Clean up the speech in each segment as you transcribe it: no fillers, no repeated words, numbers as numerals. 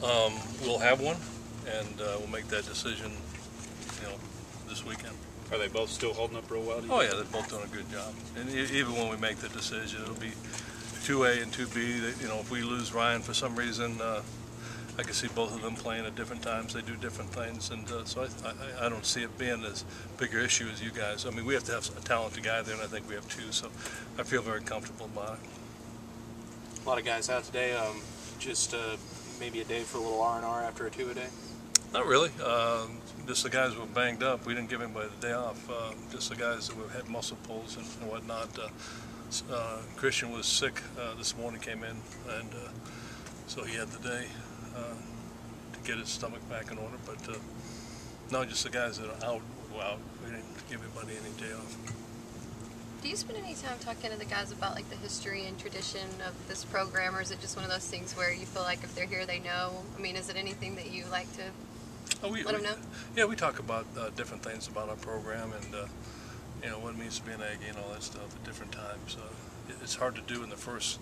We'll have one, and we'll make that decision, this weekend. Are they both still holding up real well? Oh yeah, they're both doing a good job. And even when we make the decision, it'll be 2A and 2B. If we lose Ryan for some reason, I can see both of them playing at different times. They do different things, and so I don't see it being as bigger issue as you guys. I mean, we have to have a talented guy there, and I think we have two. So I feel very comfortable about it. A lot of guys out today. Just maybe a day for a little R&R after a two-a-day? Not really. Just the guys who were banged up. We didn't give anybody the day off. Just the guys that had muscle pulls and whatnot. Christian was sick this morning, came in, and so he had the day to get his stomach back in order. But no, just the guys that are out were out. We didn't give anybody any day off. Do you spend any time talking to the guys about like the history and tradition of this program, or is it just one of those things where you feel like if they're here they know? I mean, is it anything that you like to let them know? Yeah, we talk about different things about our program and what it means to be an Aggie and all that stuff at different times. It's hard to do in the first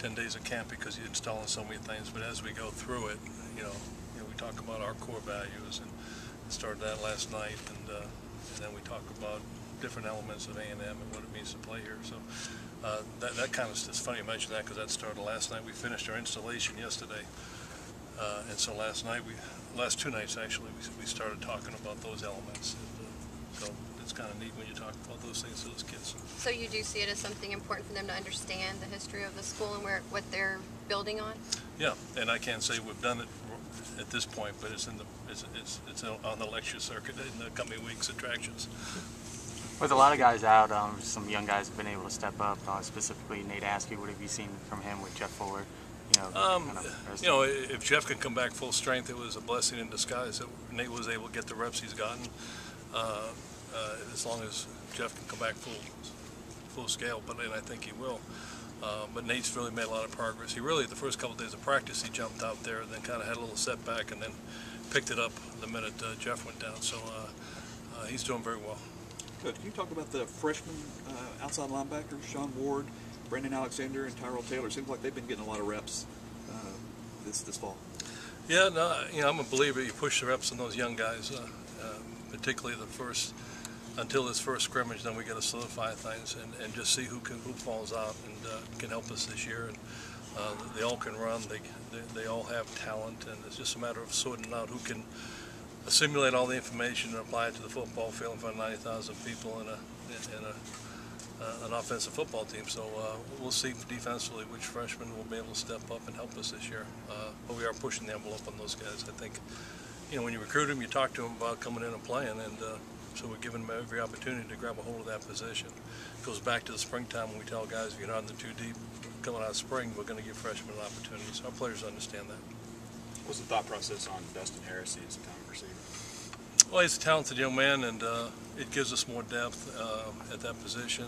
10 days of camp because you're installing so many things, but as we go through it, we talk about our core values, and started that last night, and then we talk about different elements of A&M and what it means to play here. So that kind of, it's funny you mention that because that started last night. We finished our installation yesterday, and so last two nights actually, we started talking about those elements. And, so it's kind of neat when you talk about those things to those kids. So you do see it as something important for them to understand the history of the school and what they're building on? Yeah, and I can't say we've done it at this point, but it's on the lecture circuit in the coming weeks' attractions. With a lot of guys out, some young guys have been able to step up. Specifically, Nate Askey. What have you seen from him with Jeff Fuller? If Jeff can come back full strength, it was a blessing in disguise that Nate was able to get the reps he's gotten. As long as Jeff can come back full scale, and I think he will. But Nate's really made a lot of progress. He really, the first couple of days of practice, he jumped out there, and then kind of had a little setback, and then picked it up the minute Jeff went down. So he's doing very well. Coach, can you talk about the freshman outside linebackers, Sean Ward, Brandon Alexander, and Tyrell Taylor? Seems like they've been getting a lot of reps this fall. Yeah, no, I'm a believer you push the reps on those young guys, particularly until this first scrimmage. Then we got to solidify things and just see who falls out and can help us this year. And they all can run. They all have talent, and it's just a matter of sorting out who can assimilate all the information and apply it to the football field in front of 90,000 people in an offensive football team. So we'll see defensively which freshmen will be able to step up and help us this year. But we are pushing the envelope on those guys. I think, when you recruit them, you talk to them about coming in and playing, and so we're giving them every opportunity to grab a hold of that position. It goes back to the springtime when we tell guys, if you're not in the 2 deep coming out of spring, we're going to give freshmen an opportunity. So our players understand that. What's the thought process on Dustin Harris as a common receiver? Well, he's a talented young man, and it gives us more depth at that position.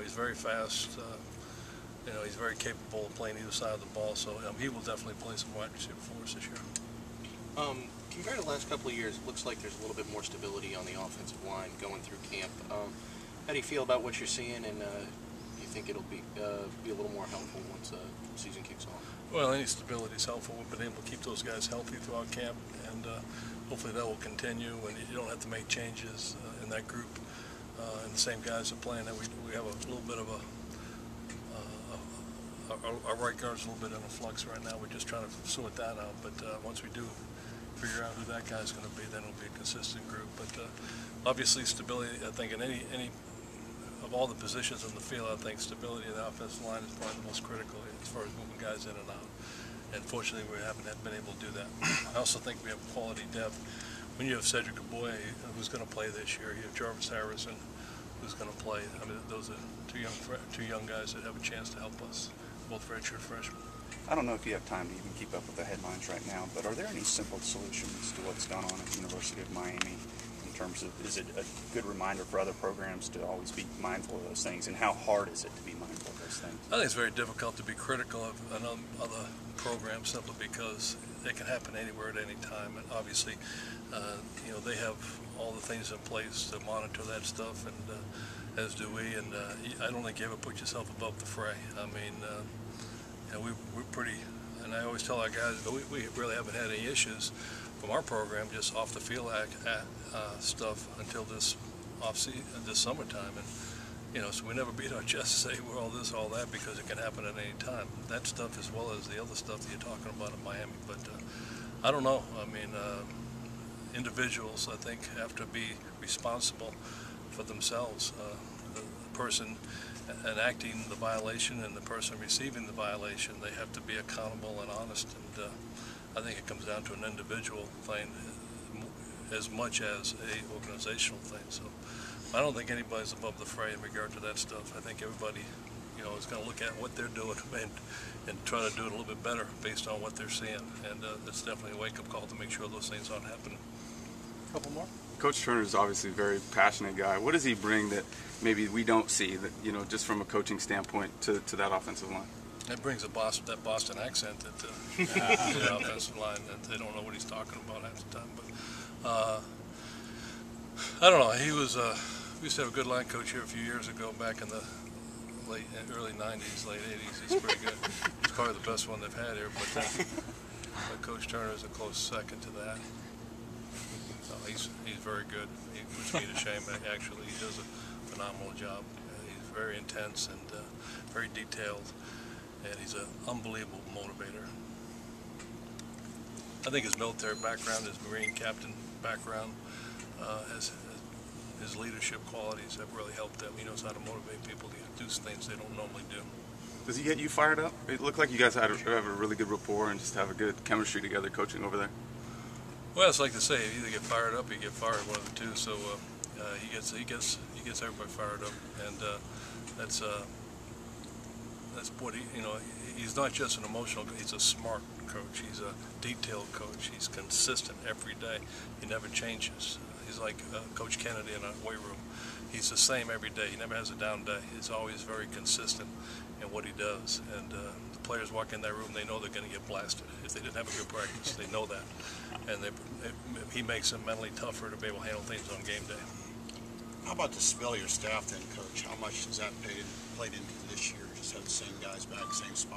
He's very fast. He's very capable of playing either side of the ball, so he will definitely play some wide receiver for us this year. Compared to the last couple of years, it looks like there's a little bit more stability on the offensive line going through camp. How do you feel about what you're seeing, and do you think it'll be a little more helpful once the season kicks off? Well, any stability is helpful. We've been able to keep those guys healthy throughout camp, and hopefully that will continue, and you don't have to make changes in that group. And the same guys are playing. That we have a little bit of our right guard's a little bit in a flux right now. We're just trying to sort that out. But once we do figure out who that guy's going to be, then it'll be a consistent group. But obviously stability, I think, in any of all the positions on the field, I think stability of the offensive line is probably the most critical as far as moving guys in and out. And fortunately, we haven't been able to do that. I also think we have quality depth. When you have Cedric Aboye, who's going to play this year, you have Jarvis Harrison, who's going to play. I mean, those are two young guys that have a chance to help us, both redshirt freshmen. I don't know if you have time to even keep up with the headlines right now, but are there any simple solutions to what's gone on at the University of Miami in terms of, is it a good reminder for other programs to always be mindful of those things, and how hard is it to be mindful of those things? I think it's very difficult to be critical of other programs simply because it can happen anywhere at any time, and obviously they have all the things in place to monitor that stuff, and as do we, and I don't think you ever put yourself above the fray. I mean, we're pretty, and I always tell our guys that we really haven't had any issues from our program, just off the field stuff until this this summertime, and so we never beat our chest to say we're all this, all that, because it can happen at any time. That stuff as well as the other stuff that you're talking about in Miami. But I don't know. I mean, individuals, I think, have to be responsible for themselves. The person enacting the violation and the person receiving the violation, they have to be accountable and honest. And I think it comes down to an individual thing as much as a organizational thing. So I don't think anybody's above the fray in regard to that stuff. I think everybody, is going to look at what they're doing and try to do it a little bit better based on what they're seeing. And it's definitely a wake-up call to make sure those things aren't happening. A couple more. Coach Turner is obviously a very passionate guy. What does he bring that maybe we don't see, that just from a coaching standpoint to that offensive line? It brings that Boston accent to the offensive line, that they don't know what he's talking about half the time. But I don't know. We used to have a good line coach here a few years ago, back in the early 90s, late 80s. He's pretty good. He's probably the best one they've had here. But Coach Turner is a close second to that. So he's very good. He puts me to shame. Actually, he does a phenomenal job. He's very intense and very detailed, and he's an unbelievable motivator. I think his military background, his Marine captain background, his leadership qualities have really helped him. He knows how to motivate people to do things they don't normally do. Does he get you fired up? It looked like you guys have a really good rapport and just have a good chemistry together coaching over there. Well, it's like to say, you either get fired up or you get fired, one of the two. So he gets everybody fired up, and that's what he's not just an emotional. He's a smart coach. He's a detailed coach. He's consistent every day. He never changes. He's like Coach Kennedy in a weight room. He's the same every day. He never has a down day. He's always very consistent in what he does. And the players walk in that room, they know they're going to get blasted. If they didn't have a good practice, they know that. And he makes them mentally tougher to be able to handle things on game day. How about the spell of your staff then, Coach? How much has that played into this year? Just have the same guys back, same spot?